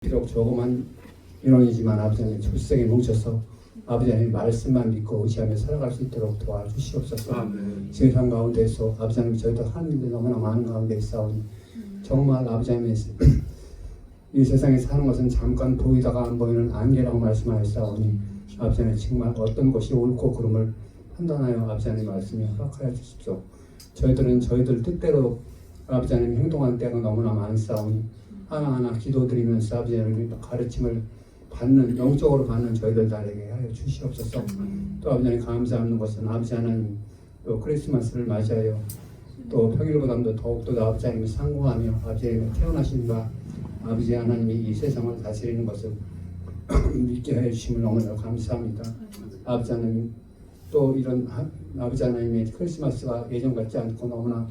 비록 조그만 인원이지만 아버지 하나님 출생에 뭉쳐서 아버지 하나님 말씀만 믿고 의지하며 살아갈 수 있도록 도와주시옵소서. 세상 가운데서 아버지 하나님 저희도 하나님들 너무나 많은 가운데 있사오니 정말 아버지 하나님 이 세상에 사는 것은 잠깐 보이다가 안 보이는 안개라고 말씀하셨사오니 아버지 하나님 정말 어떤 것이 옳고 그름을 판단하여 아버지 하나님 말씀에 허락하여 주십시오. 저희들은 저희들 뜻대로 아버지 하나님 행동하는 때가 너무나 많사오니 하나하나 기도드리면서 아버지 하나님 가르침을 받는 영적으로 받는 저희들 달에게 하여 주시옵소서. 또 아버지 하나님 감사하는 것은 아버지 하나님 또 크리스마스를 맞이하여 또 평일보다도 더욱더 아버지 하나님을 상고하며 아버지 하나님 태어나신과 아버지 하나님이 이 세상을 다스리는 것을 믿게 하여 주심을 너무나 감사합니다. 아버지 하나님 또 이런 아버지 하나님의 크리스마스가 예전 같지 않고 너무나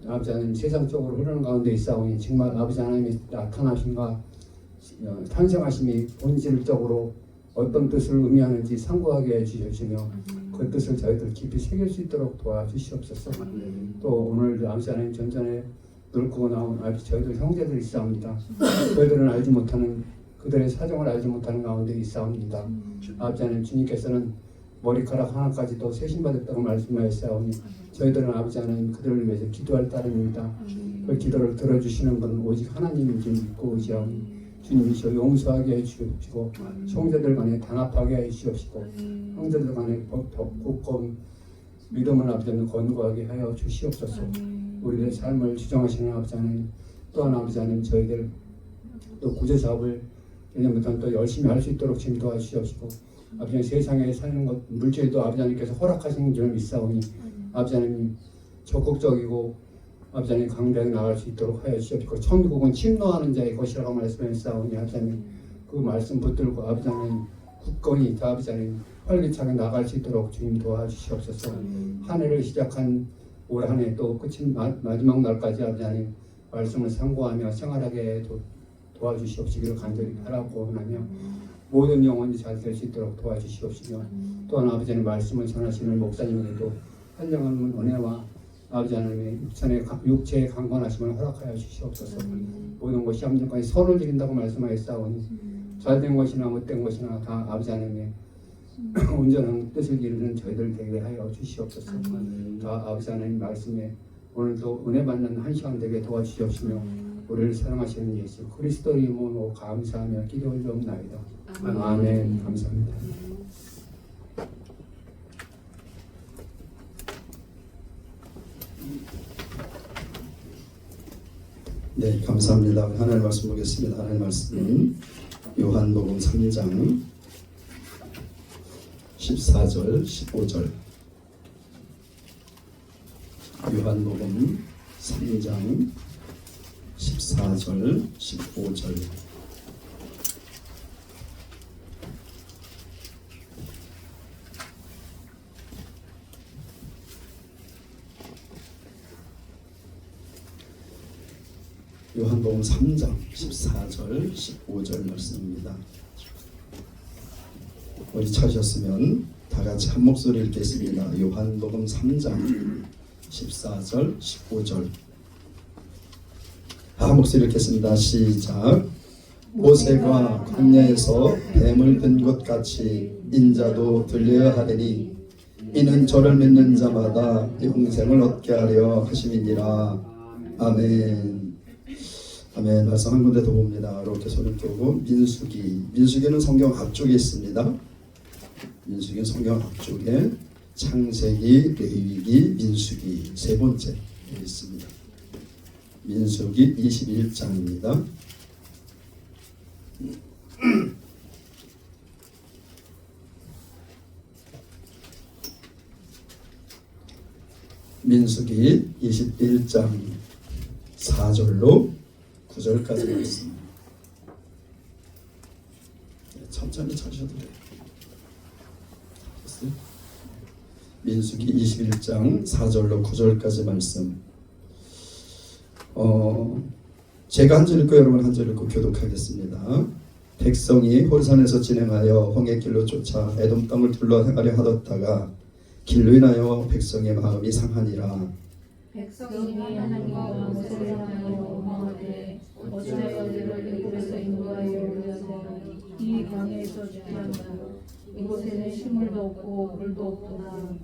아버지 하나님 세상적으로 흐르는 가운데 있사오니 정말 아버지 하나님의 나타나심과 탄생하심이 본질적으로 어떤 뜻을 의미하는지 상고하게 해주시며 그 뜻을 저희들 깊이 새길 수 있도록 도와주시옵소서. 또 오늘 아버지 하나님 전전에 늙고 나온 아버지 저희들 형제들이 있사옵니다. 저희들은 알지 못하는 그들의 사정을 알지 못하는 가운데 있사옵니다. 아버지 하나님 주님께서는 머리카락 하나까지도 세신받았다고 말씀하셨사오니 저희들은 아버지 하나님 그들을 위해서 기도할 따름입니다. 그 기도를 들어주시는 분은 오직 하나님인 줄 믿고 의지하오니 주님이시여 용서하게 해주시고 형제들 간에 단합하게 해주시옵시고 형제들 간에 굳건 믿음을 아버지 하나님 권고하게 하여 주시옵소서. 우리의 삶을 주장하시는 아버지 하나님 또한 아버지 하나님 저희들 또 구제사업을 내년부터는 또 열심히 할 수 있도록 인도해 주시옵시고 아버지 하나님 세상에 사는 것 물질도 아버지 하나님께서 허락하신 줄 믿사오니 아버지 하나님 적극적이고 아버지 하나님 강대하게 나갈 수 있도록 하여 주시옵시고 천국은 침노하는 자의 것이라고 말씀하셨사오니 아버지 하나님 그 말씀 붙들고 아버지 하나님 굳건히 아버지 하나님 활기차게 나갈 수 있도록 주님 도와주시옵소서. 한 해를 시작한 올 한 해 또 끝인 마지막 날까지 아버지 하나님 말씀을 상고하며 생활하게 도와주시옵시기를 간절히 바라고 원하며 모든 영혼이 잘 될 수 있도록 도와주시옵시며 또한 아버지 하나님 말씀을 전하시는 목사님에게도 한정한 은혜와 아버지 하나님의 육체의 강건하심을 허락하여 주시옵소서. 모든 것이 함정까지 선을 드린다고 말씀하셨사오니 잘된 것이나 못된 것이나 다 아버지 하나님의 온전한 뜻을 이루는 저희들 되게 하여 주시옵소서. 다 아버지 하나님 말씀에 오늘도 은혜 받는 한 시간 되게 도와주시옵시며 우리를 사랑하시는 예수 그리스도 이름으로 감사하며 기도 올려옵나이다. 아멘. 감사합니다. 네, 감사합니다. 하나님 말씀 보겠습니다. 하나님 말씀은 요한복음 3장 14절 15절 요한복음 3장 14절 15절 요한복음 3장 14절 15절 말씀입니다. 어디 찾으셨으면 다 같이 한 목소리 읽겠습니다. 요한복음 3장 14절 15절 한 목소리 읽겠습니다. 시작. 모세가 광야에서 뱀을 든 것 같이 인자도 들려야 하리니 이는 저를 믿는 자마다 영생을 얻게 하려 하심이니라. 아멘. 아멘. 말씀 한 군데 더 봅니다. 이렇게 손을 펴고 민수기는 성경 앞쪽에 있습니다. 민수기는 성경 앞쪽에 창세기, 레위기, 민수기 세 번째 있습니다. 민수기 21장입니다. 민수기 21장 4절로 9절까지 말씀. 천천히 찾으셔도 돼요. 됐어요? 민수기 21장 4절로 9절까지 말씀. 제가 한 절 읽고 여러분 한 절 읽고 교독하겠습니다. 백성이 홀산에서 진행하여 홍해길로 쫓아 에돔 땅을 둘러 행하려 하였다가 길로 인하여 백성의 마음이 상하니라. 백성이 하나님과 모세를 향하여 원망하되 어찌하여 내를 애굽에서 인도하여 올려서 이 광야에서 죽게 한다. 이곳에는 식물도 없고 물도 없구나.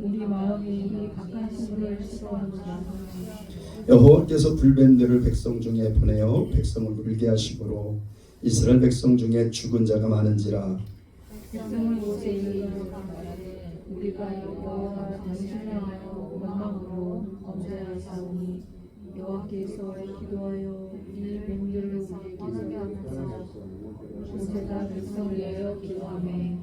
우리 마음이 이 박한 식물을 싫어하노라. 여호와께서 불뱀들을 백성 중에 보내어 백성을 울게 하시므로 이스라엘 백성 중에 죽은 자가 많은지라. 백성을 모세 이르기로 말하되 우리가 여호와 당신을 향하여 원망으로 범죄하였사오니 여호와께서 기도하여 이 뱀들을 우리에게서 떠나서 모세가 백성을 위하여 기도하매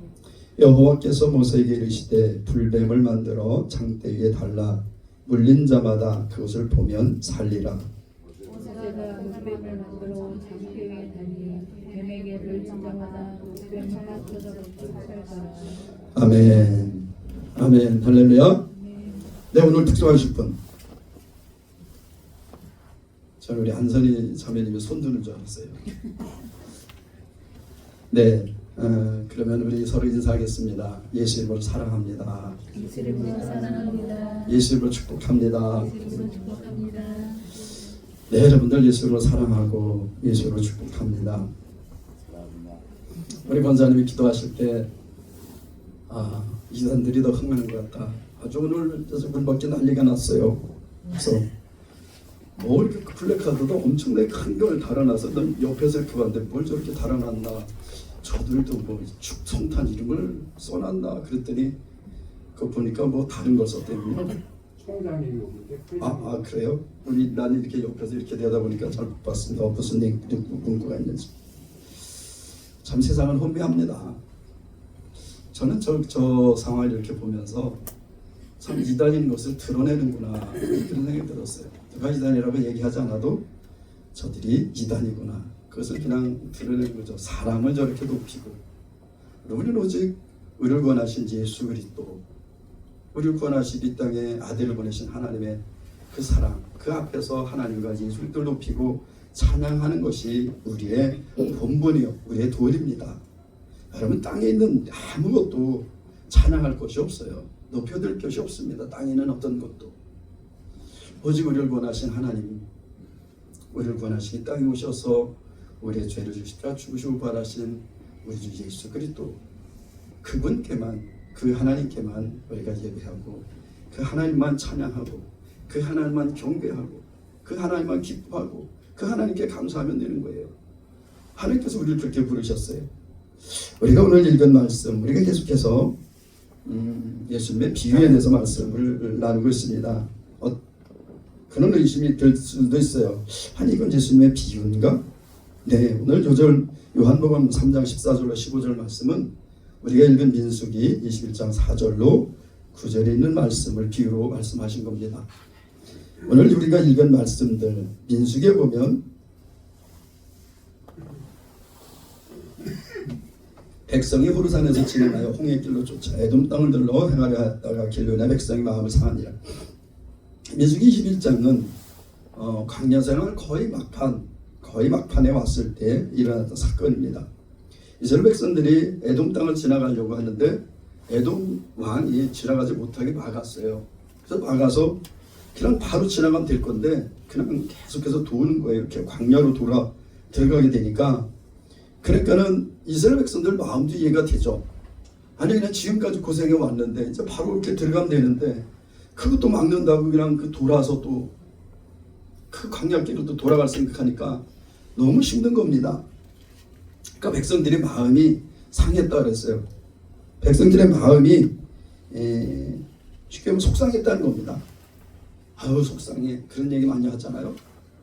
여호와께서 모세에게 이르시되 불뱀을 만들어 장대 위에 달라 물린 자마다 그것을 보면 살리라. 모세가 물뱀을 만들어 장대 위에 달리 뱀에게 물린 자마다 뱀을 흩어져 살다. 아멘. 아멘. 할렐루야. 네, 오늘 특송하실 분. 저는 우리 안선희 자매님이 손 드는 줄 알았어요. 네, 그러면 우리 서로 인사하겠습니다. 예수 이름으로 사랑합니다. 예수 이름으로 사랑합니다. 예수 이름으로 축복합니다. 예수 이름으로 축복합니다. 네, 여러분들 예수 이름으로 사랑하고 예수 이름으로 축복합니다. 우리 권사님이 기도하실 때 이단들이 더 흥하는 것 같다. 아주 오늘 물밖에 난리가 났어요. 그래서 뭐 이렇게 플래카드도 엄청나게 큰 걸 달아놔서 넌 옆에서 이렇게 봤는데 뭘 저렇게 달아놨나. 저들도 뭐 축성탄 이름을 써놨나 그랬더니 그거 보니까 뭐 다른 걸 썼대요. 총장님이 오는데 그래요? 우리 난 이렇게 옆에서 이렇게 내다 보니까 잘 못 봤습니다. 무슨 문구가 있는지. 참 세상은 혼미합니다. 저는 저 상황을 이렇게 보면서 참 이단인 것을 드러내는구나 그런 생각이 들었어요. 누가 이단이라고 얘기하지 않아도 저들이 이단이구나. 그것을 그냥 드러내는 거죠. 사람을 저렇게 높이고 우리는 오직 우리를 구원하신 예수 그리스도, 우리를 구원하신 이 땅에 아들을 보내신 하나님의 그 사랑, 그 앞에서 하나님과 예수 그리스도를 높이고 찬양하는 것이 우리의 본분이요, 우리의 도리입니다. 여러분, 땅에 있는 아무것도 찬양할 것이 없어요. 높여들 것이 없습니다. 땅에 있는 어떤 것도. 오직 우리를 구원하신 하나님, 우리를 구원하신 이 땅에 오셔서 우리의 죄를 주시다 죽으시고 부활하신 우리 주 예수 그리스도, 그분께만, 그 하나님께만 우리가 예배하고 그 하나님만 찬양하고 그 하나님만 경배하고 그 하나님만 기뻐하고 그 하나님께 감사하면 되는 거예요. 하나님께서 우리를 그렇게 부르셨어요. 우리가 오늘 읽은 말씀, 우리가 계속해서 예수님의 비유에 대해서 말씀을 나누고 있습니다. 그런 의심이 들 수도 있어요. 아니 이건 예수님의 비유인가? 네, 오늘 요절 요한복음 3장 14절로 15절 말씀은 우리가 읽은 민수기 21장 4절로 9절에 있는 말씀을 비유로 말씀하신 겁니다. 오늘 우리가 읽은 말씀들 민수기에 보면 백성이 호르산에서 진행하여 홍해길로 쫓아 에돔 땅을 들러 행하려 하다가 길르나 백성이 마음을 상하니라. 민수기 21장은 광야 생활 거의 막판에 왔을 때 일어났던 사건입니다. 이스라엘 백성들이 에돔 땅을 지나가려고 하는데 에돔 왕이 지나가지 못하게 막았어요. 그래서 막아서 그냥 바로 지나가면 될 건데 그냥 계속해서 도는 거예요. 이렇게 광야로 들어가게 되니까, 그러니까는 이스라엘 백성들 마음도 이해가 되죠. 아니 그냥 지금까지 고생해 왔는데 이제 바로 이렇게 들어가면 되는데 그것도 막는다고 그냥 돌아서 또 그 광야길로 또 돌아갈 생각하니까 너무 힘든 겁니다. 그러니까 백성들의 마음이 상했다 그랬어요. 백성들의 마음이 쉽게 말하면 속상했다는 겁니다. 아유 속상해, 그런 얘기 많이 하잖아요.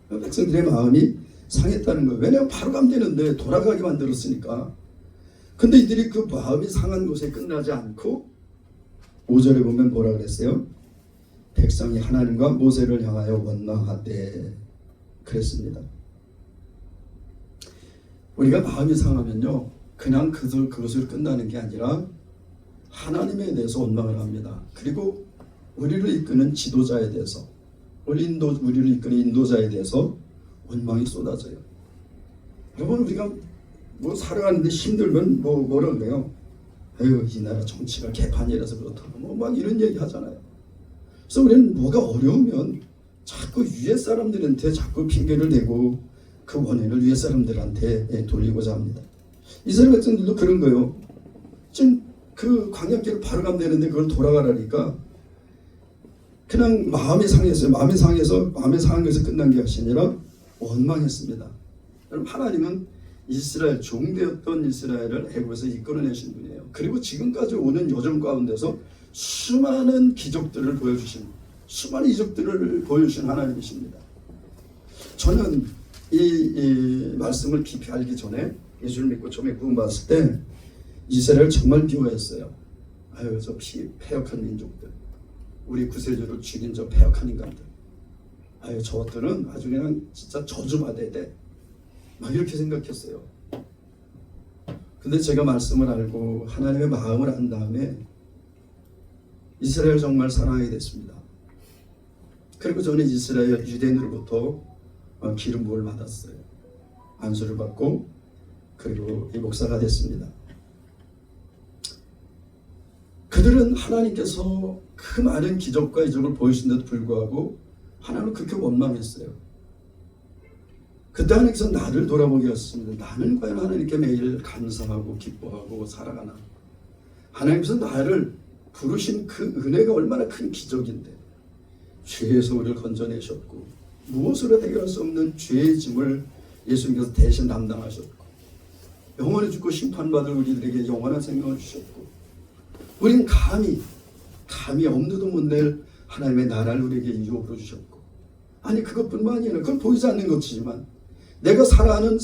백성들의 마음이 상했다는 거예요. 왜냐하면 바로 가면 되는데 돌아가게 만들었으니까. 근데 이들이 그 마음이 상한 곳에 끝나지 않고 5절에 보면 뭐라 그랬어요? 백성이 하나님과 모세를 향하여 원망하되 그랬습니다. 우리가 마음이 상하면요, 그냥 그것을 끝나는 게 아니라 하나님에 대해서 원망을 합니다. 그리고 우리를 이끄는 지도자에 대해서, 우리를 이끄는 인도자에 대해서 원망이 쏟아져요. 여러분, 우리가 뭐 살아가는데 힘들면 뭐라 그래요? 아유 이 나라 정치가 개판이라서 그렇다고 막 이런 얘기 하잖아요. 그래서 우리는 뭐가 어려우면 자꾸 위에 사람들한테 자꾸 핑계를 대고 그 원인을 위에 사람들한테 돌리고자 합니다. 이스라엘 백성들도 그런 거예요. 지금 그 광야길을 바로 가면 되는데 그걸 돌아가라니까 그냥 마음이 상했어요. 마음이 상한 것에서 끝난 게 아니라 원망했습니다. 여러분, 하나님은 이스라엘 종되었던 이스라엘을 애굽에서 이끌어내신 분이에요. 그리고 지금까지 오는 여정 가운데서 수많은 기적들을 보여주신, 수많은 이적들을 보여주신 하나님이십니다. 저는 이 말씀을 깊이 알기 전에, 예수를 믿고 처음에 구원받았을 때 이스라엘 정말 미워했어요. 아유, 저 패역한 민족들, 우리 구세주를 죽인 저 패역한 인간들, 아유, 저것들은 아주 그냥 진짜 저주받아야 돼, 막 이렇게 생각했어요. 근데 제가 말씀을 알고 하나님의 마음을 안 다음에 이스라엘 정말 사랑하게 됐습니다. 그리고 저는 이스라엘 유대인으로부터 기름 부음을 받았어요. 안수를 받고 그리고 이 목사가 됐습니다. 그들은 하나님께서 그 많은 기적과 이적을 보이신데도 불구하고 하나님을 그렇게 원망했어요. 그때 하나님께서 나를 돌아보게 하셨습니다. 나는 과연 하나님께 매일 감사하고 기뻐하고 살아가나? 하나님께서 나를 부르신 그 은혜가 얼마나 큰 기적인데, 죄에서 우리를 건져내셨고 무엇으로 해결할 수 없는 죄의 짐을 예수님께서 대신 담당하셨고, 영원히 죽고 심판받을 우리들에게 영원한 생명을 주셨고, 우린 감히 엄두도 못 낼 하나님의 나라를 우리에게 유업으로 주셨고, 아니 그것뿐만 아니라 그건 보이지 않는 것이지만 내가 살아가는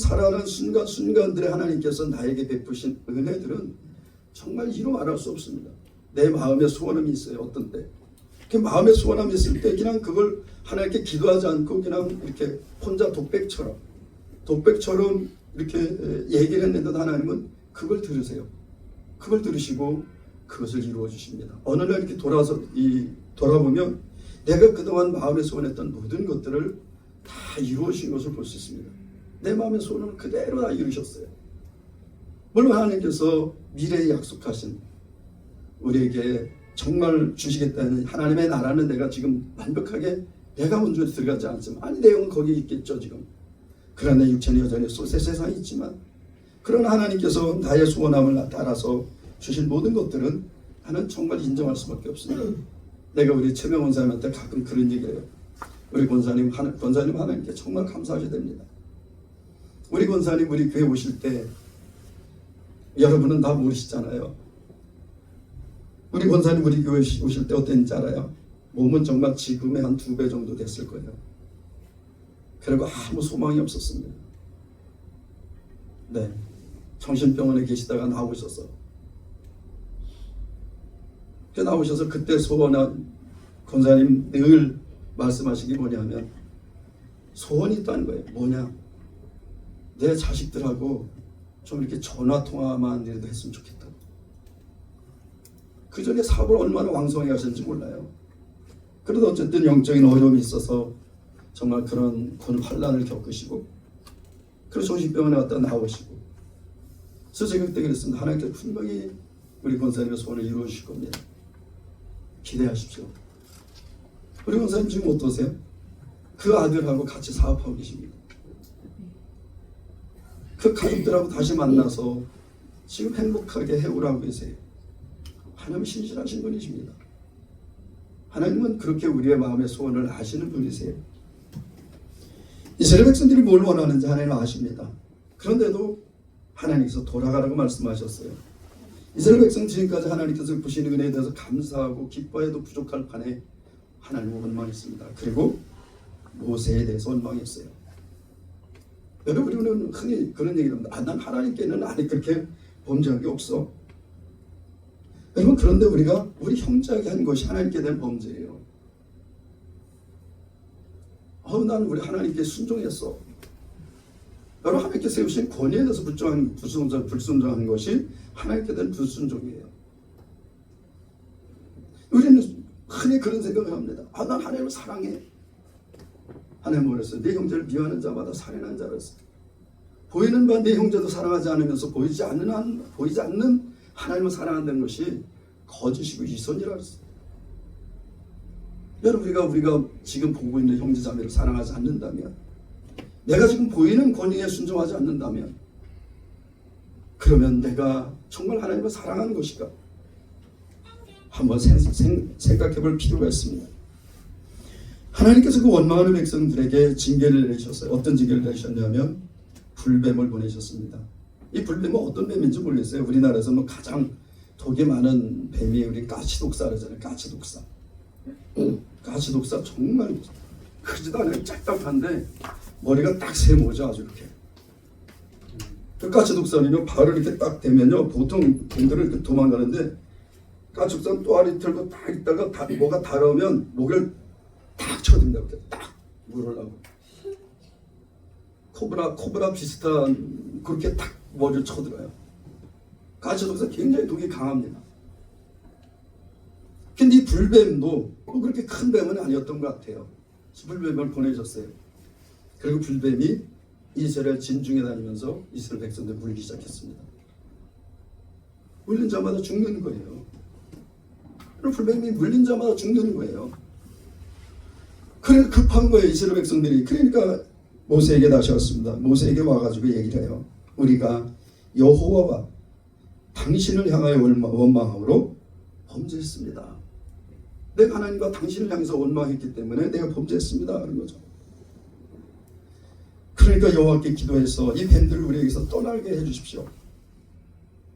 순간순간들의 하나님께서 나에게 베푸신 은혜들은 정말 이루 말할 수 없습니다. 내 마음에 소원함이 있어요. 어떤 때 그 마음에 소원함이 있을 때 그냥 그걸 하나님께 기도하지 않고 그냥 이렇게 혼자 독백처럼 이렇게 얘기를 했는데 하나님은 그걸 들으세요. 그걸 들으시고 그것을 이루어 주십니다. 어느 날 이렇게 돌아보면 내가 그동안 마음에 소원했던 모든 것들을 다 이루어진 것을 볼 수 있습니다. 내 마음의 소원을 그대로 다 이루셨어요. 물론 하나님께서 미래에 약속하신 우리에게 정말 주시겠다는 하나님의 나라는 내가 지금 완벽하게 내가 먼저 들어가지 않지만, 아니 내 영은 거기 있겠죠 지금. 그러나 내 육체는 여전히 세상에 있지만, 그러나 하나님께서 나의 소원함을 따라서 주신 모든 것들은 나는 정말 인정할 수밖에 없습니다. 내가 우리 최명 권사님한테 가끔 그런 얘기해요. 우리 권사님 하나님께 정말 감사하셔야 됩니다. 우리 권사님 우리 교회 오실 때 여러분은 다 모르시잖아요. 우리 권사님 우리 교회 오실 때 어땠는지 알아요? 몸은 정말 지금의 한 2배 정도 됐을 거예요. 그리고 아무 소망이 없었습니다. 네, 정신병원에 계시다가 나오셔서 그때 소원한 권사님 늘 말씀하시기 뭐냐면 소원이 있다는 거예요. 뭐냐? 내 자식들하고 좀 이렇게 전화 통화만 이라도 했으면 좋겠다고. 그 전에 사업을 얼마나 왕성하게 하셨는지 몰라요. 그래도 어쨌든 영적인 어려움이 있어서 정말 그런 환란을 겪으시고, 그래서 정신병원에 왔다 나오시고, 그래서 제가 그때 그랬습니다. 하나님께서 분명히 우리 권사님의 소원을 이루어 주실 겁니다. 기대하십시오. 우리 권사님 지금 어떠세요? 그 아들하고 같이 사업하고 계십니다. 그 가족들하고 다시 만나서 지금 행복하게 해오라고 계세요. 하나님은 신실하신 분이십니다. 하나님은 그렇게 우리의 마음의 소원을 아시는 분이세요. 이스라엘 백성들이 뭘 원하는지 하나님은 아십니다. 그런데도 하나님께서 돌아가라고 말씀하셨어요. 이스라엘 백성 지금까지 하나님께서 부신 은혜에 대해서 감사하고 기뻐해도 부족할 판에 하나님을 원망했습니다. 그리고 모세에 대해서 원망했어요. 여러분, 우리는 흔히 그런 얘기를 합니다. 난 하나님께는 아니 그렇게 범죄한 게 없어. 여러분, 그런데 우리 형제에게 한 것이 하나님께 대한 범죄예요. 난 우리 하나님께 순종했어. 여러분, 하나님께 세우신 권위에 대해서 불순종한 것이 하나님께 대한 불순종이에요. 우리는 흔히 그런 생각을 합니다. 난 하나님을 사랑해. 하나님은 그랬어요. 내 형제를 미워하는 자마다 살인한 자였어. 보이는 바 내 형제도 사랑하지 않으면서 보이지 않는 하나님을 사랑한다는 것이 거짓이고 이선이라고 했어요. 여러분, 우리가 지금 보고 있는 형제자매를 사랑하지 않는다면 내가 지금 보이는 권위에 순종하지 않는다면 그러면 내가 정말 하나님을 사랑하는 것일까? 한번 생각해 볼 필요가 있습니다. 하나님께서 그 원망하는 백성들에게 징계를 내리셨어요. 어떤 징계를 내리셨냐면 불뱀을 보내셨습니다. 이 불뱀은 어떤 뱀인지 모르겠어요. 우리나라에서는 가장 독이 많은 뱀이 우리 까치독사 그러잖아요. 까치독사. 까치독사 정말 크지도 않아요. 짝딱한데 머리가 딱 세모죠. 아주 이렇게. 그 까치독사는요, 발을 이렇게 딱 대면요, 보통 뱀들은 이렇게 도망가는데 까치독사는 또아리 들고 딱 있다가 뭐가 다가오면 목을 딱 쳐듭니다. 그때 딱 물으려고. 코브라 비슷한 그렇게 딱 머리를 쳐들어요. 까치독사 굉장히 독이 강합니다. 근데 이 불뱀도 뭐 그렇게 큰 뱀은 아니었던 것 같아요. 불뱀을 보내셨어요. 그리고 불뱀이 이스라엘 진중에 다니면서 이스라엘 백성들 물기 시작했습니다. 물린 자마다 죽는 거예요. 불뱀이 물린 자마다 죽는 거예요. 그래 급한 거예요, 이스라엘 백성들이. 그러니까 모세에게 다시 왔습니다. 모세에게 와가지고 얘기를 해요. 우리가 여호와와 당신을 향하여 원망함으로 범죄했습니다. 내가 하나님과 당신을 향해서 원망했기 때문에 내가 범죄했습니다. 그런 거죠. 그러니까 여호와께 기도해서 이 뱀들을 우리에게서 떠나게 해주십시오.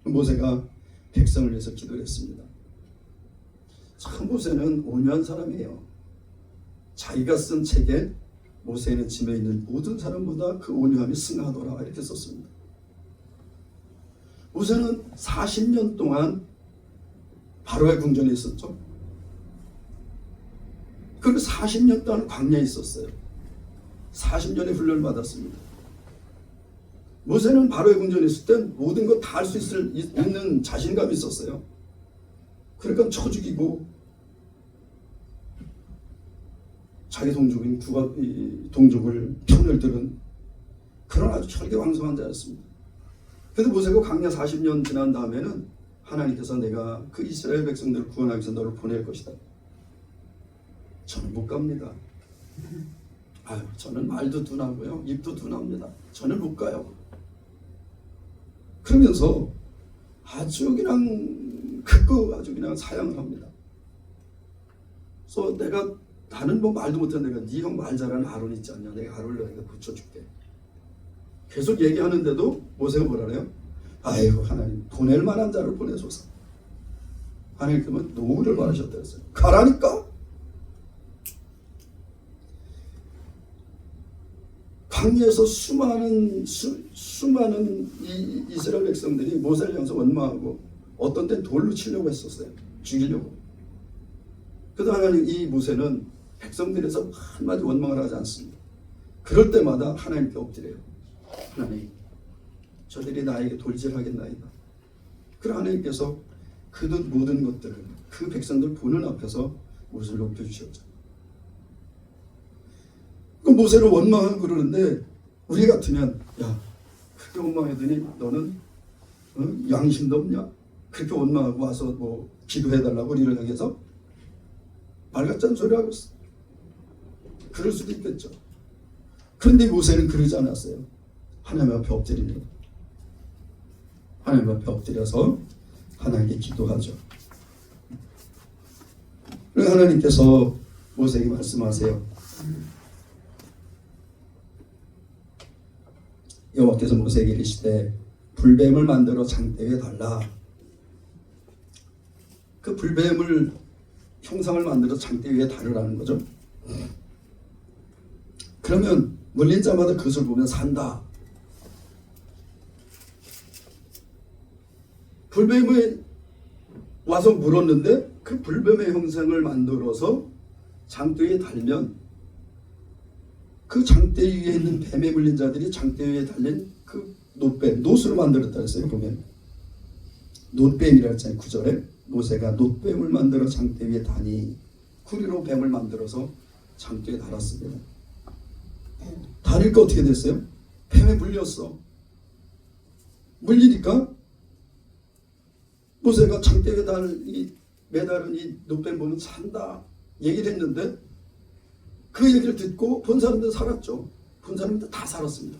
모세가 백성을 위해서 기도를 했습니다. 참 모세는 온유한 사람이에요. 자기가 쓴 책에 모세는 짐에 있는 모든 사람보다 그 온유함이 승하더라 이렇게 썼습니다. 모세는 40년 동안 바로의 궁전에 있었죠. 그리고 40년 동안 광야에 있었어요. 40년의 훈련을 받았습니다. 모세는 바로의 궁전에 있을 때 모든 것 다 할 수 있는 자신감이 있었어요. 그러니까 쳐 죽이고 자기 동족인 동족을 편을 들은 그런 아주 철개왕성한 자였습니다. 그런데 모세가 광야 40년 지난 다음에는 하나님께서 내가 그 이스라엘 백성들을 구원하기 위해서 너를 보낼 것이다. 저는 못 갑니다. 저는 말도 둔하고요, 입도 둔합니다. 저는 못 가요. 그러면서 아주 그냥 아주 그냥 사양을 합니다. 그래서 나는 뭐 말도 못해. 내가 네 형 말 잘하는 아론 있지 않냐? 내가 아론을 너희가 붙여줄게. 계속 얘기하는데도 모세가 뭐라 그래요? 아이고 하나님, 보낼 만한 자를 보내소서. 하나님께서 노를 바라셨다 했어요. 가라니까. 광야에서 수많은 이 이스라엘 백성들이 모세를 향해서 원망하고 어떤 땐 돌로 치려고 했었어요. 죽이려고. 그래도 하나님, 이 모세는 백성들에서 한마디 원망을 하지 않습니다. 그럴 때마다 하나님께 엎드려요. 하나님, 저들이 나에게 돌질하겠나이다. 그럼 하나님께서 그 모든 것들을 그 백성들 보는 앞에서 모세를 높여주셨죠. 그 모세를 원망하고 그러는데 우리 같으면 야, 그렇게 원망하더니 너는 양심도 없냐? 그렇게 원망하고 와서 뭐 기도해달라고 우리를 향해서 말 같지 않은 소리 하고 있어. 그럴 수도 있겠죠. 그런데 모세는 그러지 않았어요. 하나님 앞에 엎드립니다. 하나님 앞에 엎드려서 하나님께 기도하죠. 그리고 하나님께서 모세에게 말씀하세요. 여호와께서 모세에게 이르시되 불뱀을 만들어 장대 위에 달라. 그 불뱀을 형상을 만들어 장대 위에 달으라는 거죠. 그러면 물린 자마다 그것을 보면 산다. 불뱀이 와서 물었는데 그 불뱀의 형상을 만들어서 장대 위에 달면 그 장대 위에 있는 뱀에 물린 자들이 장대 위에 달린 그 놋뱀, 놋으로 만들었다 했어요. 보면 놋뱀이라 했잖아요. 9절에 모세가 놋뱀을 만들어 장대 위에 다니, 구리로 뱀을 만들어서 장대 위에 달았습니다. 다니까 어떻게 됐어요? 뱀에 물렸어. 물리니까 모세가 장대 위에 매달은 이 놋뱀 보면 산다 얘기를 했는데 그 얘기를 듣고 본 사람들은 살았죠. 본 사람들 다 살았습니다.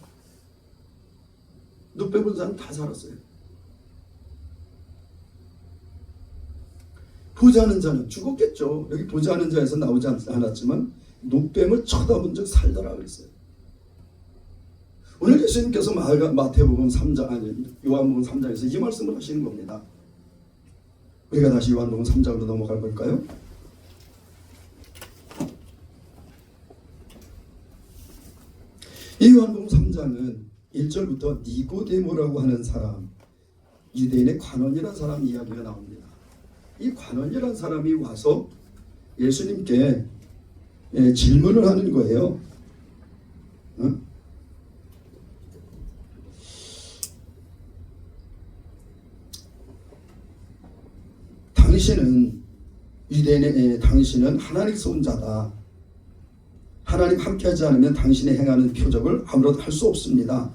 눕뱀 본 사람 다 살았어요. 보지 않은 자는 죽었겠죠. 여기 보지 않은 자에서 나오지 않았지만 눕뱀을 쳐다본 적 살더라 그랬어요. 오늘 예수님께서 마태복음 3장 아니 요한복음 3장에서 이 말씀을 하시는 겁니다. 우리가 다시 요한복음 3장으로 넘어갈 걸까요? 이 요한복음 3장은 1절부터 니고데모라고 하는 사람, 유대인의 관원이라는 사람 이야기가 나옵니다. 이 관원이라는 사람이 와서 예수님께 질문을 하는 거예요. 당신은 유대인의 당신은 하나님께서 온 자다. 하나님 함께하지 않으면 당신이 행하는 표적을 아무것도 할 수 없습니다.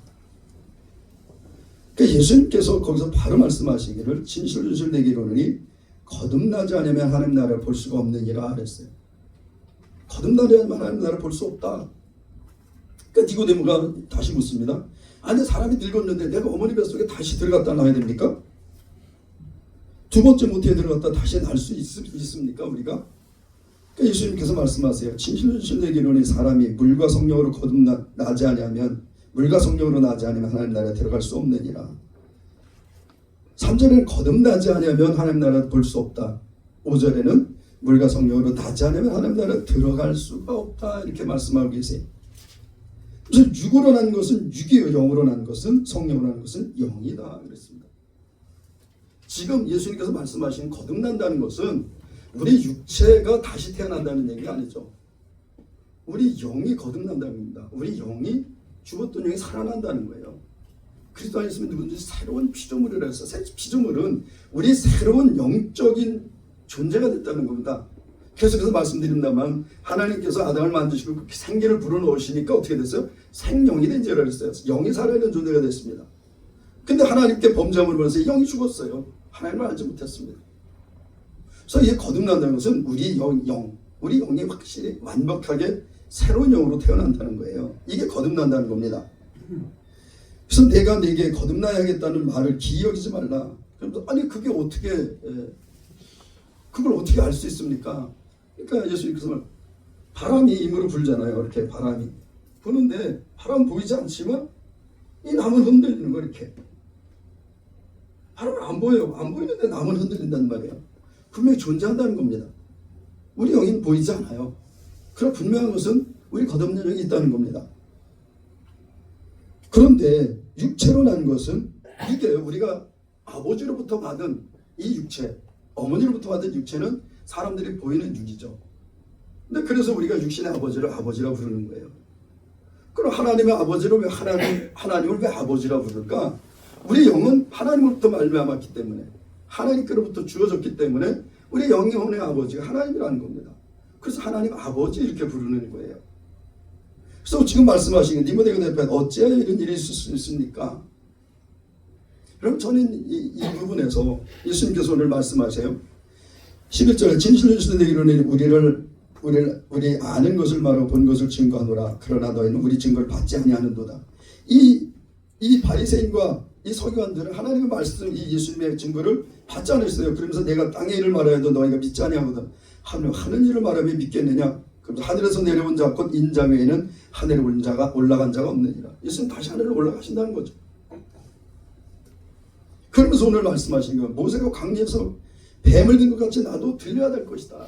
그러니까 예수님께서 거기서 바로 말씀하시기를 진실진실 내게 이르노니 거듭나지 않으면 하나님 나라를 볼 수가 없느니라 그랬어요. 거듭나지 않으면 하나님 나라를 볼 수 없다. 그러니까 니고데모가 다시 묻습니다. 아니 사람이 늙었는데 내가 어머니 뱃속에 다시 들어갔다 나와야 됩니까? 두 번째 모태에 들어갔다 다시 날 수 있습니까 우리가? 그러니까 예수님께서 말씀하세요. 진실진실 내게 이르노니 사람이 물과 성령으로 거듭나지 아니하면 물과 성령으로 나지 않으면 하나님 나라에 들어갈 수 없느니라. 3절에는 거듭나지 아니하면 하나님 나라를 볼 수 없다. 5절에는 물과 성령으로 나지 않으면 하나님 나라에 들어갈 수가 없다. 이렇게 말씀하고 계세요. 그래서 육으로 난 것은 육이요, 영으로 난 것은 성령으로 난 것은 영이다 그랬습니다. 지금 예수님께서 말씀하신 거듭난다는 것은 우리 육체가 다시 태어난다는 얘기가 아니죠. 우리 영이 거듭난다는 겁니다. 우리 영이 죽었던 영이 살아난다는 거예요. 그리스도 안에 있으면 누구든지 새로운 피조물이라 해서 피조물은 우리 새로운 영적인 존재가 됐다는 겁니다. 계속해서 말씀드린다만 하나님께서 아담을 만드시고 그 생기를 불어넣으시니까 어떻게 됐어요? 생명이 된 죄를 했어요. 영이 살아있는 존재가 됐습니다. 근데 하나님께 범죄함으로 인해서 영이 죽었어요. 하나님을 알지 못했습니다. 그래서 이게 거듭난다는 것은 우리 영이 확실히 완벽하게 새로운 영으로 태어난다는 거예요. 이게 거듭난다는 겁니다. 그래서 내가 네게 거듭나야겠다는 말을 기이 여기지 말라. 아니 그게 어떻게 그걸 어떻게 알 수 있습니까? 그러니까 예수님께서 바람이 임으로 불잖아요. 이렇게 바람이 부는데 바람 보이지 않지만 이 나무는 흔들리는 거 이렇게. 바람은 안 보여요. 안 보이는데 나무는 흔들린단 말이에요. 분명히 존재한다는 겁니다. 우리 영은 보이지 않아요. 그럼 분명한 것은 우리 거듭난 영이 있다는 겁니다. 그런데 육체로 난 것은 이게 우리가 아버지로부터 받은 이 육체, 어머니로부터 받은 육체는 사람들이 보이는 육이죠. 근데 그래서 우리가 육신의 아버지를 아버지라 부르는 거예요. 그럼 하나님의 아버지를 왜 하나님을 왜 아버지라 부를까? 우리 영은 하나님으로부터 말미암았기 때문에 하나님께로부터 주어졌기 때문에 우리 영혼의 아버지가 하나님이라는 겁니다. 그래서 하나님 아버지 이렇게 부르는 거예요. 그래서 지금 말씀하시는 니고데모 대표는 어찌하여 이런 일이 있을 수 있습니까? 그럼 저는 이 부분에서 예수님께서 오늘 말씀하세요. 11절에 진실로 내게 이르노니 우리 아는 것을 말하고 본 것을 증거하노라. 그러나 너희는 우리 증거를 받지 아니하는도다. 이 바리새인과 이 서기관들은 하나님의 말씀, 이 예수님의 증거를 받지 않았어요. 그러면서 내가 땅의 일을 말하여 해도 너희가 믿지 아니하거든. 하는 일을 말하면 믿겠느냐? 그럼 하늘에서 내려온 자 곧 인자 외에는 하늘에 올라간 자가 없느니라. 예수님 다시 하늘로 올라가신다는 거죠. 그러면서 오늘 말씀하신 건 모세가 광야에서 뱀을 든 것 같이 나도 들려야 될 것이다.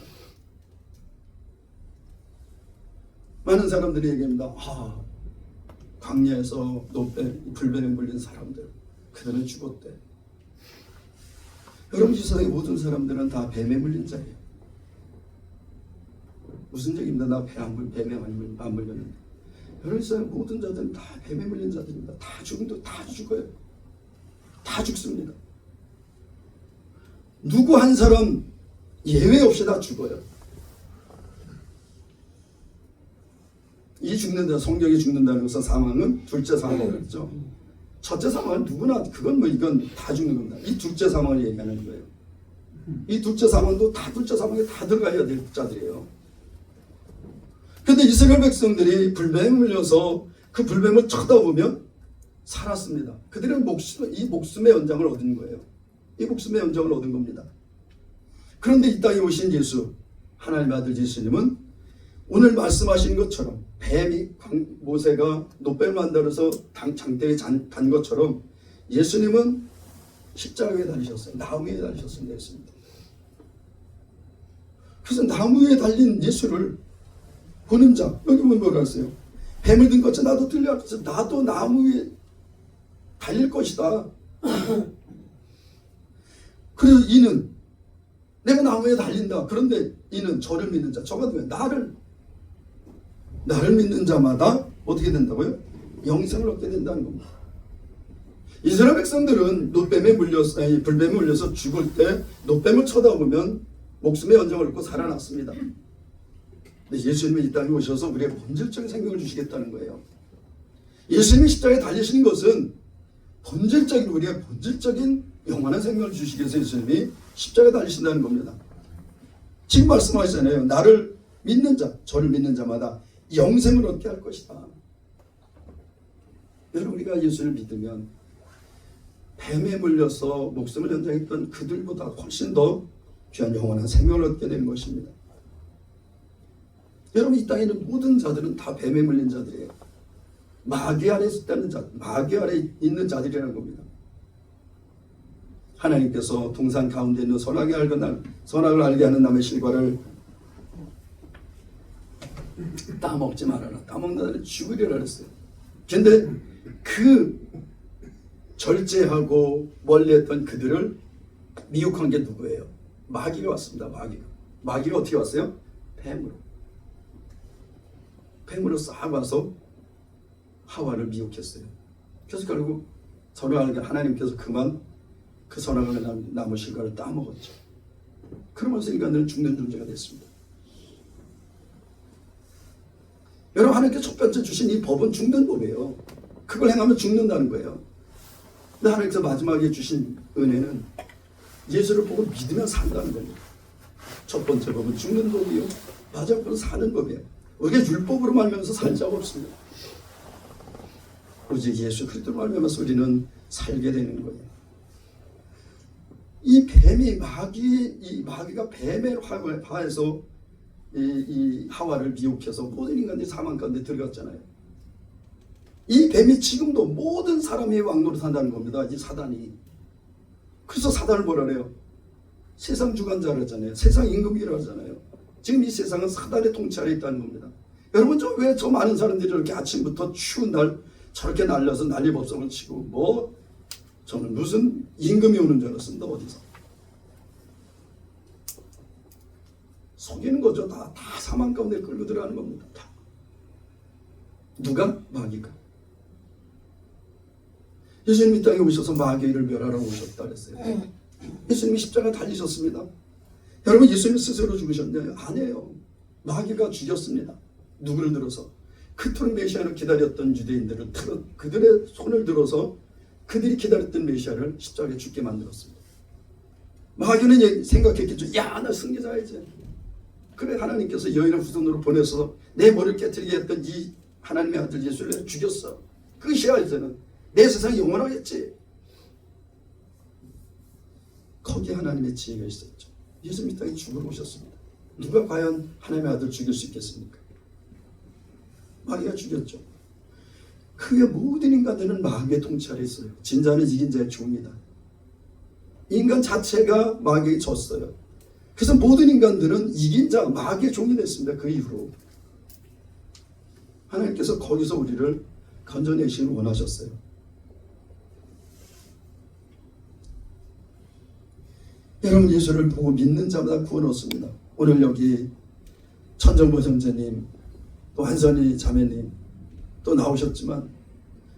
많은 사람들이 얘기합니다. 광야에서 불뱀에 물린 사람들 그들은 죽었대. 여러분 이 세상의 모든 사람들은 다 뱀에 물린 자예요. 무슨 얘기입니다. 나 뱀에 안 물렸는데. 여러분 이 세상의 모든 자들은 다 뱀에 물린 자들입니다. 다 죽어요. 다 죽습니다. 누구 한 사람 예외 없이 다 죽어요. 이 죽는다, 성경이 죽는다는 것은 사망은 둘째 사망을 했죠. 첫째 사망은 누구나 이건 다 죽는 겁니다. 이 둘째 사망을 얘기하는 거예요. 이 둘째 사망도 다 둘째 사망에 다 들어가야 될 자들이에요. 그런데 이스라엘 백성들이 불뱀에 물려서 그 불뱀을 쳐다보면 살았습니다. 그들은 이 목숨의 연장을 얻은 거예요. 이 목숨의 연장을 얻은 겁니다. 그런데 이 땅에 오신 예수, 하나님의 아들 예수님은 오늘 말씀하신 것처럼 모세가 노뱀을 만들어서 장대에 단 것처럼 예수님은 십자가에 달리셨어요. 나무 위에 달리셨습니다. 예수님. 그래서 나무 위에 달린 예수를 보는 자, 여기 보면 뭐라 했어요? 뱀을 든 것처럼 나도 들려서 나도 나무 위에 달릴 것이다. 그래서 이는 내가 나무에 달린다. 그런데 이는 저를 믿는 자, 저가 누구예요? 나를 믿는 자마다 어떻게 된다고요? 영생을 얻게 된다는 겁니다. 이스라엘 백성들은 불뱀에 물려서 죽을 때 노뱀을 쳐다보면 목숨의 연장을 얻고 살아났습니다. 근데 예수님이 이 땅에 오셔서 우리의 본질적인 생명을 주시겠다는 거예요. 예수님이 십자가에 달리시는 것은 우리의 본질적인 영원한 생명을 주시기 위해서 예수님이 십자가에 달리신다는 겁니다. 지금 말씀하시잖아요. 나를 믿는 자, 저를 믿는 자마다 영생을 얻게 할 것이다. 여러분, 우리가 예수를 믿으면 뱀에 물려서 목숨을 연장했던 그들보다 훨씬 더 귀한 영원한 생명을 얻게 되는 것입니다. 여러분, 이 땅에 있는 모든 자들은 다 뱀에 물린 자들이에요. 마귀 아래 있다는 자, 마귀 아래 있는 자들이라는 겁니다. 하나님께서 동산 가운데 있는 선악을 알게 하는 남의 실과를 따먹지 말아라. 따먹는 자를 죽으리라 그랬어요. 그런데 그 절제하고 멀리했던 그들을 미혹한 게 누구예요? 마귀가 왔습니다. 마귀가 어떻게 왔어요? 뱀으로 싹 와서 하와를 미혹했어요. 그래서 결국 하나님께서 그 선악을 나무 실과를 따먹었죠. 그러면서 인간들은 죽는 존재가 됐습니다. 여러분, 하나님께서 첫 번째 주신 이 법은 죽는 법이에요. 그걸 행하면 죽는다는 거예요. 근데 하나님께서 마지막에 주신 은혜는 예수를 보고 믿으면 산다는 겁니다. 첫 번째 법은 죽는 법이요, 마지막 법은 사는 법이에요. 우리가 율법으로 말미암아서 살 자가 없습니다. 오직 예수 그리스도로 말미암아서 우리는 살게 되는 거예요. 이 마귀가 뱀의 화에서 이 하와를 미혹해서 모든 인간들이 사망 가운데 들어갔잖아요. 이 뱀이 지금도 모든 사람의 왕노릇 한다는 겁니다. 이 사단이. 그래서 사단을 뭐라 그래요? 세상 주관자라고 하잖아요. 세상 임금이라고 하잖아요. 지금 이 세상은 사단의 통치 아래 있다는 겁니다. 여러분, 왜 저 많은 사람들이 이렇게 아침부터 추운 날 저렇게 날려서 난리법석을 치고 저는 무슨 임금이 오는 줄 알았습니다. 어디서 속이는 거죠. 다 사망 가운데 끌고 들어가는 겁니다. 다. 누가? 마귀가. 예수님이 이 땅에 오셔서 마귀를 멸하러 오셨다 그랬어요. 예수님이 십자가 달리셨습니다. 여러분, 예수님 스스로 죽으셨냐요? 아니에요. 마귀가 죽였습니다. 누구를 들어서? 그토록 메시아를 기다렸던 유대인들을 그들의 손을 들어서 그들이 기다렸던 메시아를 십자가에 죽게 만들었습니다. 마귀는 생각했겠죠. 야, 나 승리자이지. 그래, 하나님께서 여인의 후손으로 보내서 내 머리를 깨뜨리게 했던 이 하나님의 아들 예수를 죽였어. 끝이야. 이제는 내 세상이 영원하겠지. 거기에 하나님의 지혜가 있었죠. 예수님이 땅에 죽으러 오셨습니다. 누가 과연 하나님의 아들을 죽일 수 있겠습니까? 마귀가 죽였죠. 그게 모든 인간들은 마귀의 통치 아래 있어요. 진자는 이긴 자의 종이다. 인간 자체가 마귀에게 졌어요. 그래서 모든 인간들은 이긴 자, 마귀의 종이 됐습니다. 그 이후로 하나님께서 거기서 우리를 건져내시길 원하셨어요. 여러분, 예수를 보고 믿는 자마다 구원 얻습니다. 오늘 여기 천정보 형제님, 또 한선희 자매님 또 나오셨지만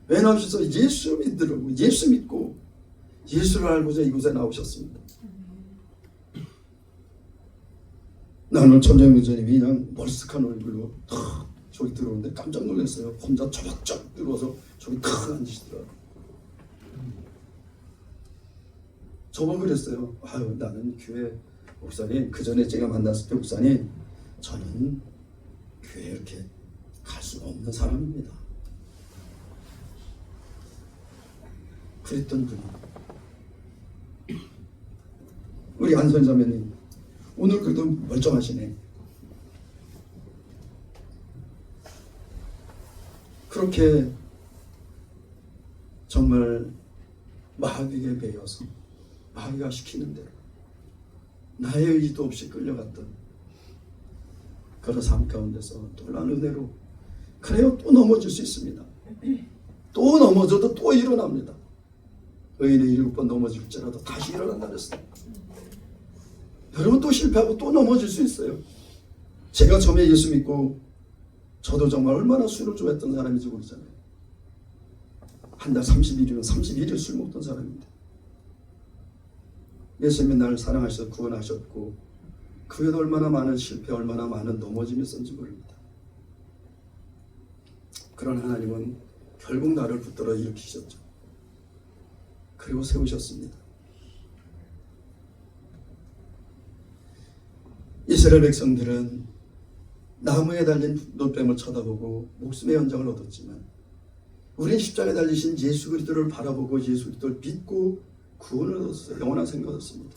왜 나오셔서 예수 믿으라고, 예수 믿고 예수를 알고자 이곳에 나오셨습니다. 나는 천정보 형제님이 그냥 멀쓱한 얼굴로 탁 저기 들어오는데 깜짝 놀랐어요. 혼자 처박적 들어와서 저기 탁 앉으시더라고요. 저번 그랬어요. 아유, 나는 교회 목사님, 그 전에 제가 만났을 때 목사님, 저는 교회 이렇게 갈 수가 없는 사람입니다. 그랬던 분이 우리 안선 자매님 오늘 그래도 멀쩡하시네. 그렇게 정말 마귀에게 매여서 마귀가 시키는 대로 나의 의지도 없이 끌려갔던 그런 삶 가운데서 놀라운 은혜로 그래요 또 넘어질 수 있습니다. 또 넘어져도 또 일어납니다. 의인은 7번 넘어질지라도 다시 일어난다 그랬어요. 여러분 또 실패하고 또 넘어질 수 있어요. 제가 처음에 예수 믿고 저도 정말 얼마나 술을 좋아했던 사람인지 모르잖아요. 한 달 31일은 31일 술 먹던 사람인데 예수님이 나를 사랑하셔서 구원하셨고 그 후에도 얼마나 많은 실패 얼마나 많은 넘어짐이 있었는지 모릅니다. 그런 하나님은 결국 나를 붙들어 일으키셨죠. 그리고 세우셨습니다. 이스라엘 백성들은 나무에 달린 노뱀을 쳐다보고 목숨의 연장을 얻었지만 우리는 십자가에 달리신 예수 그리스도를 바라보고 예수 그리스도를 믿고 구원을 얻었어요. 영원한 생명을 얻었습니다.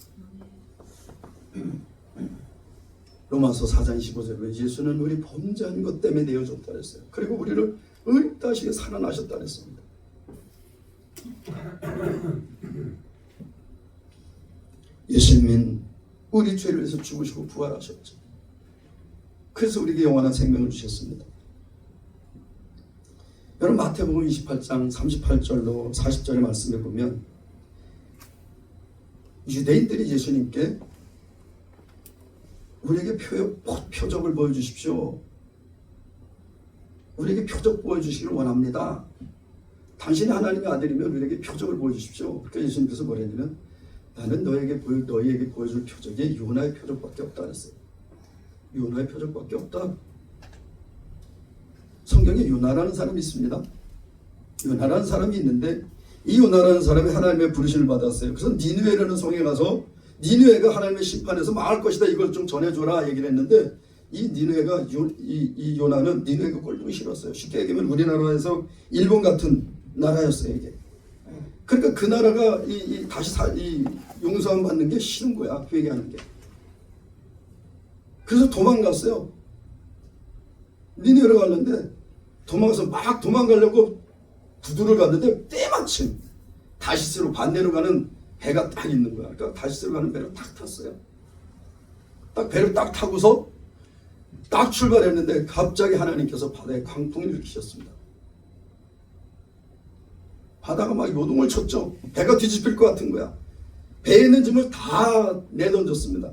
로마서 4장 25절에 예수는 우리 범죄한 것 때문에 내어줬다 그랬어요. 그리고 우리를 의롭다 하시게 살아나셨다 그랬습니다. 예수님은 우리 죄를 위해서 죽으시고 부활하셨죠. 그래서 우리에게 영원한 생명을 주셨습니다. 여러분 마태복음 28장 38절로 40절의 말씀을 보면 유대인들이 예수님께 우리에게 표적을 보여주십시오. 우리에게 표적 보여주시기를 원합니다. 당신이 하나님의 아들이면 우리에게 표적을 보여주십시오. 그러니까 예수님께서 뭐랬냐면 나는 너희에게 보여줄 표적이 요나의 표적밖에 없다 그랬어요. 요나의 표적밖에 없다. 성경에 요나라는 사람이 있습니다. 요나라는 사람이 있는데 이 요나라는 사람이 하나님의 부르심을 받았어요. 그래서 니느웨라는 성에 가서 니느웨가 하나님의 심판에서 망할 것이다 이걸 좀 전해줘라 얘기를 했는데 이 니느웨가 이 요나는 니느웨가 꼴보기 싫었어요. 쉽게 얘기하면 우리나라에서 일본 같은 나라였어요 이게. 그러니까 그 나라가 다시 용서함 받는 게 싫은 거야 회개하는 게. 그래서 도망갔어요. 니느웨로 갔는데 도망가서 막 도망가려고 부두를 갔는데 때마침 다시스로 반대로 가는 배가 딱 있는 거야. 그러니까 다시스로 가는 배를 딱 탔어요. 딱 배를 딱 타고서 딱 출발했는데 갑자기 하나님께서 바다에 광풍을 일으키셨습니다. 바다가 막 요동을 쳤죠. 배가 뒤집힐 것 같은 거야. 배에 있는 짐을 다 내던졌습니다.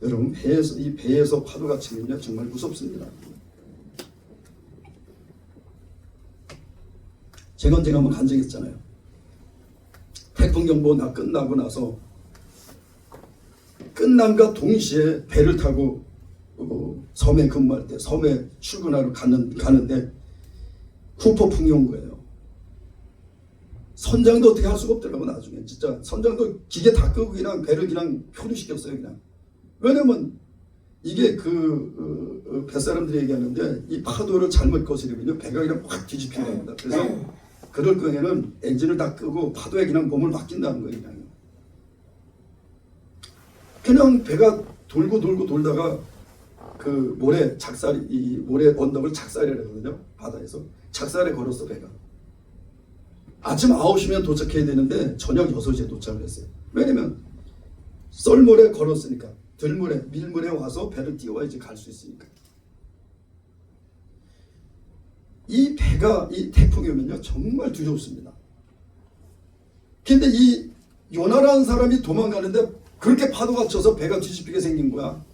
여러분 이 배에서 파도가 치면요 정말 무섭습니다. 제가 언젠가 한번 간 적이 있잖아요. 태풍경보 끝나고 나서 끝남과 동시에 배를 타고 섬에 근무할 때 섬에 출근하러 가는데 후폭풍이 온 거예요. 선장도 어떻게 할 수가 없더라고 나중에 진짜 선장도 기계 다 끄고 그냥 배를 그냥 표류시켰어요 그냥. 왜냐면 이게 뱃사람들이 얘기하는데 이 파도를 잘못 거스르면요 배가 그냥 확 뒤집히는 겁니다. 그래서 그럴 경우에는 엔진을 다 끄고 파도에 그냥 몸을 맡긴다는 거예요. 그냥 배가 돌다가 그 모래 언덕을 작살이라고 하거든요. 바다에서 작살에 걸었어 배가. 아침 9시면 도착해야 되는데 저녁 6시에 도착을 했어요. 왜냐면 썰물에 걸었으니까 밀물에 와서 배를 띄워야지 갈 수 있으니까. 이 배가 이 태풍이 오면요 정말 두렵습니다. 근데 이 요나라는 사람이 도망가는데 그렇게 파도가 쳐서 배가 뒤집히게 생긴 거야.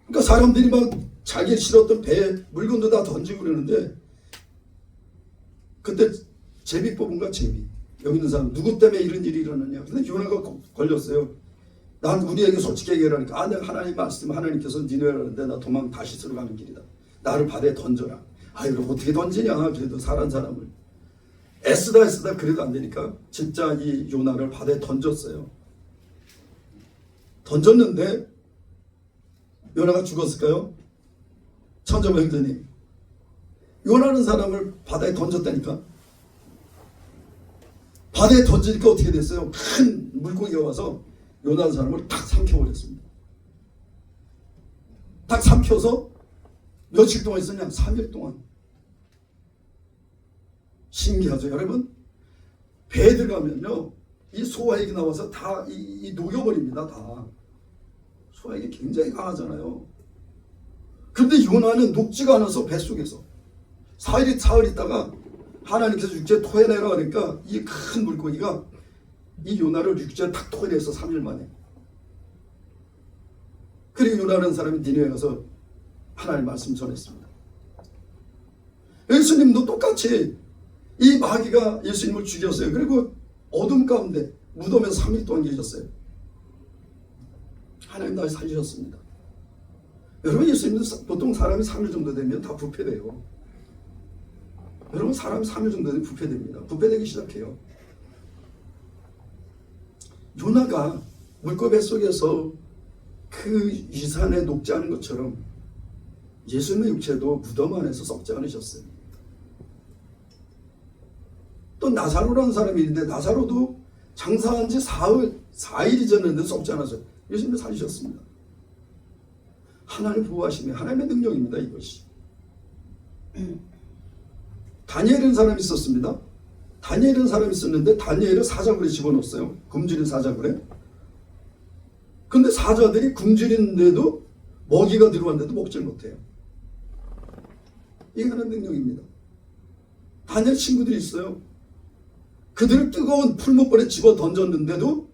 그러니까 사람들이 막 자기 실었던 배에 물건도 다 던지고 그러는데 그때 제비 뽑은 거야 제비. 여기 있는 사람 누구 때문에 이런 일이 일어났냐. 근데 요나가 걸렸어요. 난 우리에게 솔직히 얘기하라니까. 내가 하나님 말씀 하나님께서 니네라는데 나 도망 다시스로 가는 길이다. 나를 바다에 던져라. 이걸 어떻게 던지냐. 그래도 살한 사람을 애쓰다 그래도 안 되니까 진짜 이 요나를 바다에 던졌어요. 던졌는데 요나가 죽었을까요? 천정병전이 요나는 사람을 바다에 던졌다니까. 바다에 던지니까 어떻게 됐어요? 큰 물고기가 와서 요나단 사람을 탁 삼켜버렸습니다. 딱 삼켜서 며칠 동안 있었냐? 3일 동안. 신기하죠 여러분? 배에 들어가면요 이 소화액이 나와서 다 녹여버립니다. 다 소화액이 굉장히 강하잖아요. 근데 요나는 녹지가 않아서 뱃속에서 사흘 있다가 하나님께서 육지에 토해내라 그러니까 이 큰 물고기가 이 요나를 육지에 탁 토해내서 3일 만에. 그리고 요나라는 사람이 니네에 가서 하나님 말씀 전했습니다. 예수님도 똑같이 이 마귀가 예수님을 죽였어요. 그리고 어둠 가운데 무덤에서 3일 동안 계셨어요. 하나님 다시 살리셨습니다. 여러분 예수님도 보통 사람이 3일 정도 되면 다 부패돼요. 여러분 사람이 3일 정도 되면 부패됩니다. 부패되기 시작해요. 요나가 물고기 뱃속에서 그 유산에 녹지 않은 것처럼 예수님의 육체도 무덤 안에서 썩지 않으셨어요. 또 나사로라는 사람이 있는데 나사로도 장사한 지 4일이 지났는데 썩지 않았어요. 예수님이 살리셨습니다. 하나님 보호하심이 하나님의 능력입니다. 이것이. 다니엘이라는 사람이 있었습니다. 다니엘이라는 사람이 있었는데 다니엘을 사자굴에 집어넣었어요. 굶주린 사자굴에. 근데 사자들이 굶주린데도 먹이가 들어왔는데도 먹질 못해요. 이게 하나님의 능력입니다. 다니엘 친구들이 있어요. 그들을 뜨거운 풀목벌에 집어 던졌는데도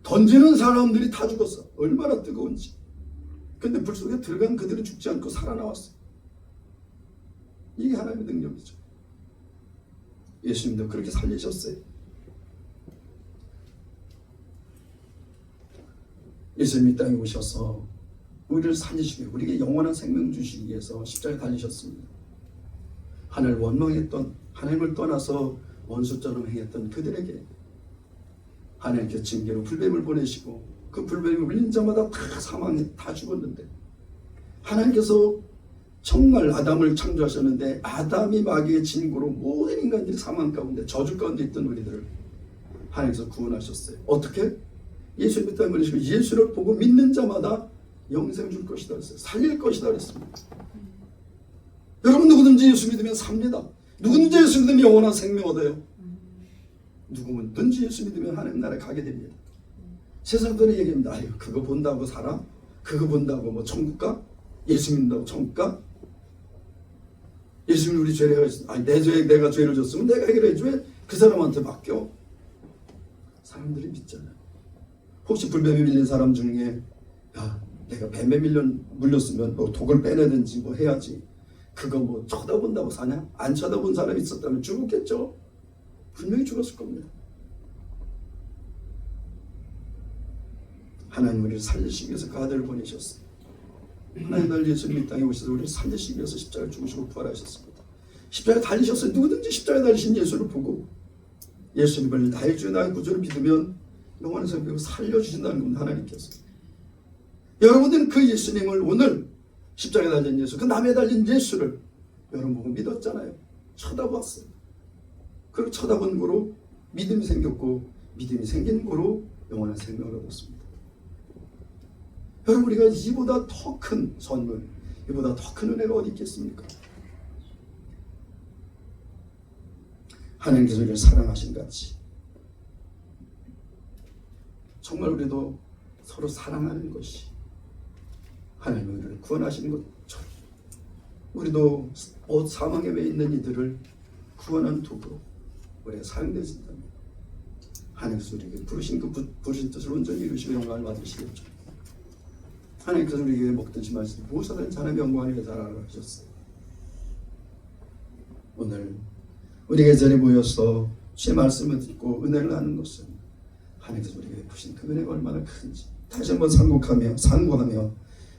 던지는 사람들이 다 죽었어. 얼마나 뜨거운지. 근데 불 속에 들어간 그들은 죽지 않고 살아나왔어. 이게 하나님의 능력이죠. 예수님도 그렇게 살리셨어요. 예수님이 땅에 오셔서 우리를 살리시기 위해 우리에게 영원한 생명 주시기 위해서 십자가에 달리셨습니다. 하나님을 원망했던 하나님을 떠나서 원수처럼 행했던 그들에게 하나님께서 징계로 불뱀을 보내시고 그 불뱀이 울린 자마다 다 사망해 다 죽었는데 하나님께서 정말 아담을 창조하셨는데 아담이 마귀의 진고로 모든 인간들이 사망 가운데 저주 가운데 있던 우리들을 하나님께서 구원하셨어요. 어떻게? 예수님의 땅에 오시고 예수를 보고 믿는 자마다 영생을 줄 것이다 그랬어요. 살릴 것이다 그랬습니다. 여러분 누구든지 예수 믿으면 삽니다. 누구든지 예수 믿으면 영원한 생명 얻어요. 누구든지 예수 믿으면 하나님 나라에 가게 됩니다. 세상들은 얘기합니다. 아유 그거 본다고 살아? 그거 본다고 뭐 천국 가? 예수 믿는다고 천국 가? 예수 믿으면 우리 죄를 해가지고 내 죄에 내가 죄를 졌으면 내가 해결해야지 왜 그 사람한테 맡겨? 사람들이 믿잖아요. 혹시 불뱀에 밀린 사람 중에 야 내가 뱀에 물렸으면 뭐 독을 빼내든지 뭐 해야지 그거 뭐 쳐다본다고 사냐? 안 쳐다본 사람이 있었다면 죽었겠죠. 분명히 죽었을 겁니다. 하나님 우리를 살리시기 위해서 그 아들을 보내셨어요. 하나님 아들 예수님이 땅에 오셔서 우리를 살리시기 위해서 십자가를 죽으시고 부활하셨습니다. 십자가에 달리셨어요. 누구든지 십자가에 달리신 예수를 보고 예수님을 나의 주 나의 구주를 믿으면 영원한 생명을 살려주신다는 겁니다. 하나님께서. 여러분들은 그 예수님을 오늘 십자가에 달린 예수, 그 남에 달린 예수를 여러분 보고 믿었잖아요. 쳐다봤어요. 그리고 쳐다본 거로 믿음이 생겼고 믿음이 생긴 거로 영원한 생명을 얻었습니다. 여러분 우리가 이보다 더 큰 선물, 이보다 더 큰 은혜가 어디 있겠습니까? 하나님께서 우리를 사랑하신 같이 정말 우리도 서로 사랑하는 것이 하나님이 우리를 구원하시는 것처럼 우리도 사망에 매 있는 이들을 구원한 도구로 우리가 사용되신다면 하나님께서 우리에게 부르신 뜻을 온전히 이루시고 영광을 받으시겠죠. 하나님께서 우리에게 먹든지 마시든 무엇이든 하나님의 영광을 위해 자라라 하셨어요. 오늘 우리가 자리에 모여서 주의 말씀을 듣고 은혜를 나누는 것은 하나님께서 우리에게 베푸신 그 은혜가 얼마나 큰지 다시 한번 상고하며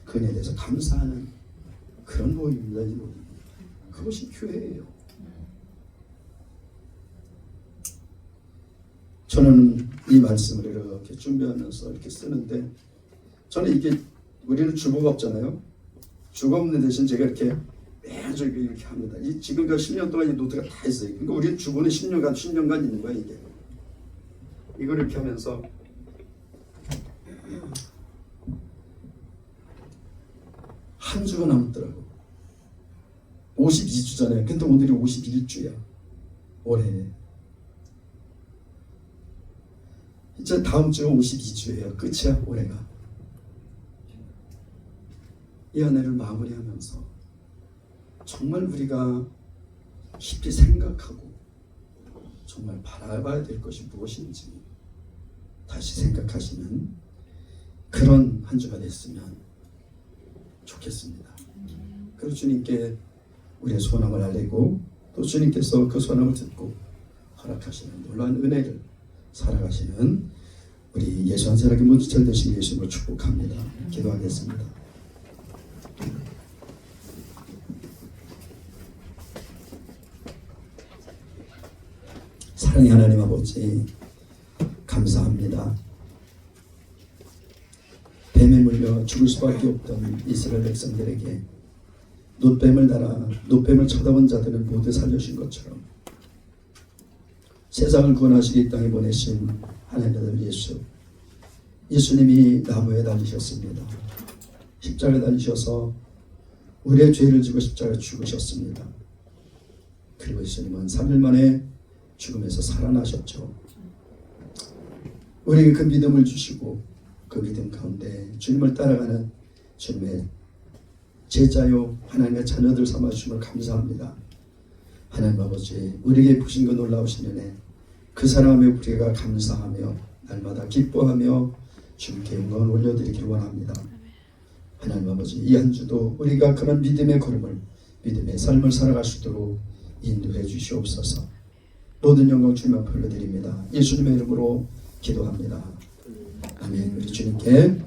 그 은혜에 대해서 감사하는 그런 모임입니다. 이 모임. 그것이 교회예요. 저는 이 말씀을 이렇게 준비하면서 이렇게 쓰는데 저는 이게 우리는 주보가 없잖아요. 주가 없는 대신 제가 이렇게 매주 이렇게 합니다. 지금까지 10년 동안 이 노트가 다 있어요. 그러니까 우리 주변에 10년간 있는 거야 이게. 이걸 이렇게 하면서 한 주가 남았더라고. 52주 전에. 근데 오늘이 51주야. 올해. 이제 다음 주가 52주예요. 끝이야 올해가. 이 한 해를 마무리하면서 정말 우리가 깊이 생각하고 정말 바라봐야 될 것이 무엇인지 다시 생각하시는 그런 한 주가 됐으면 좋겠습니다. 그리고 주님께 우리의 소원함을 알리고 또 주님께서 그 소원함을 듣고 허락하시는 놀라운 은혜를 살아가시는 우리 예수 한 사람의 무기철 되신 예수님을 축복합니다. 기도하겠습니다. 사랑의 하나님 아버지, 감사합니다. 뱀에 물려 죽을 수밖에 없던 이스라엘 백성들에게 놋뱀을 달아 놋뱀을 쳐다본 자들을 모두 살려주신 것처럼 세상을 구원하시기 땅에 보내신 하나님의 아들 예수님이 나무에 달리셨습니다. 십자가에 달리셔서 우리의 죄를 지고 십자가에 죽으셨습니다. 그리고 예수님은 3일 만에 죽음에서 살아나셨죠. 우리에게 그 믿음을 주시고 그 믿음 가운데 주님을 따라가는 주님의 제자요 하나님의 자녀들 삼아주심을 감사합니다. 하나님 아버지, 우리에게 부신 그 놀라우신 은혜, 그 사랑하며 우리가 감사하며 날마다 기뻐하며 주님께 영광을 올려드리길 원합니다. 하나님 아버지, 이 한 주도 우리가 그런 믿음의 걸음을, 믿음의 삶을 살아갈 수 있도록 인도해 주시옵소서. 모든 영광 주님 앞에 올려드립니다. 예수님의 이름으로 기도합니다. 아멘. 우리 주님께